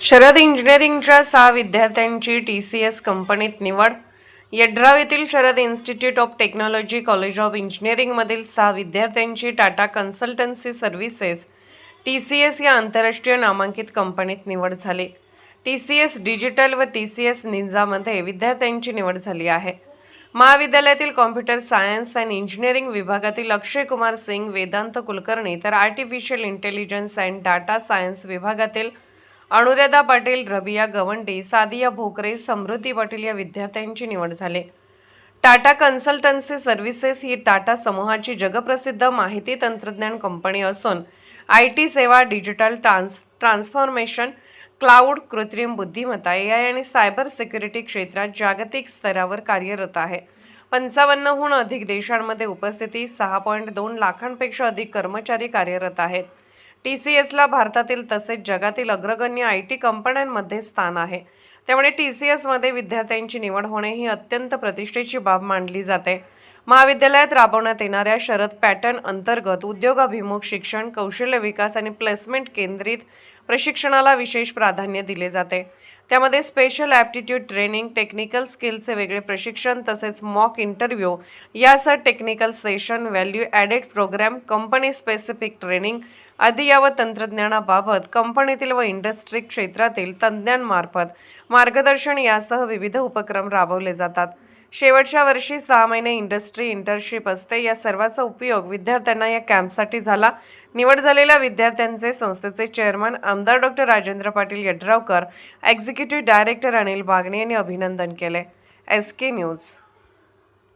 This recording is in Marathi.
शरद इंजिनिअरिंगच्या 6 विद्यार्थ्यांची TCS कंपनीत निवड. यड्राव येथील Sharad institute of technology college of इंजिनिअरिंगमधील 6 विद्यार्थ्यांची टाटा कन्सल्टन्सी सर्व्हिसेस TCS या आंतरराष्ट्रीय नामांकित कंपनीत निवड झाली. TCS डिजिटल व TCS निंजामध्ये विद्यार्थ्यांची निवड झाली आहे. महाविद्यालयातील कॉम्प्युटर सायन्स अँड इंजिनिअरिंग विभागातील अक्षय कुमार सिंग, वेदांत कुलकर्णी तर artificial intelligence and data science विभागातील अनुराधा पाटील, रबिया गवंडी, सादिया भोकरे, समृद्धी पाटील या विद्यार्थ्यांची निवड झाली. टाटा कन्सल्टन्सी सर्व्हिसेस ही टाटा समूहाची जगप्रसिद्ध माहिती तंत्रज्ञान कंपनी असून IT सेवा, डिजिटल ट्रान्सफॉर्मेशन, क्लाउड, कृत्रिम बुद्धिमत्ता, AI आणि सायबर सिक्युरिटी क्षेत्रात जागतिक स्तरावर कार्यरत आहे. 55हून अधिक देशांमध्ये उपस्थिती, 6.2 लाखांपेक्षा अधिक कर्मचारी कार्यरत आहेत. TCSला भारतातील तसेच जगातील अग्रगण्य IT कंपन्यांमध्ये स्थान आहे. त्यामुळे TCSमध्ये विद्यार्थ्यांची निवड होणे ही अत्यंत प्रतिष्ठेची बाब मानली जाते. महाविद्यालयात राबवण्यात येणाऱ्या शरद पॅटर्न अंतर्गत उद्योगाभिमुख शिक्षण, कौशल्य विकास आणि प्लेसमेंट केंद्रित प्रशिक्षणाला विशेष प्राधान्य दिले जाते. त्यामध्ये स्पेशल ॲप्टिट्यूड ट्रेनिंग, टेक्निकल स्किलचे वेगळे प्रशिक्षण तसेच मॉक इंटरव्ह्यू यासह technical session, value added program, company specific training अद्ययावत तंत्रज्ञानाबाबत कंपनीतील व इंडस्ट्री क्षेत्रातील तज्ज्ञांमार्फत मार्गदर्शन यासह विविध उपक्रम राबवले जातात. शेवटच्या वर्षी 6 महिने इंडस्ट्री इंटर्नशिप असते. या सर्वाचा उपयोग विद्यार्थ्यांना या कॅम्पसाठी झाला. निवड झालेल्या विद्यार्थ्यांचे संस्थेचे चेअरमन आमदार डॉ. राजेंद्र पाटील यड्रावकर, एक्झिक्युटिव्ह डायरेक्टर अनिल बागणे यांनी अभिनंदन केले. SK news.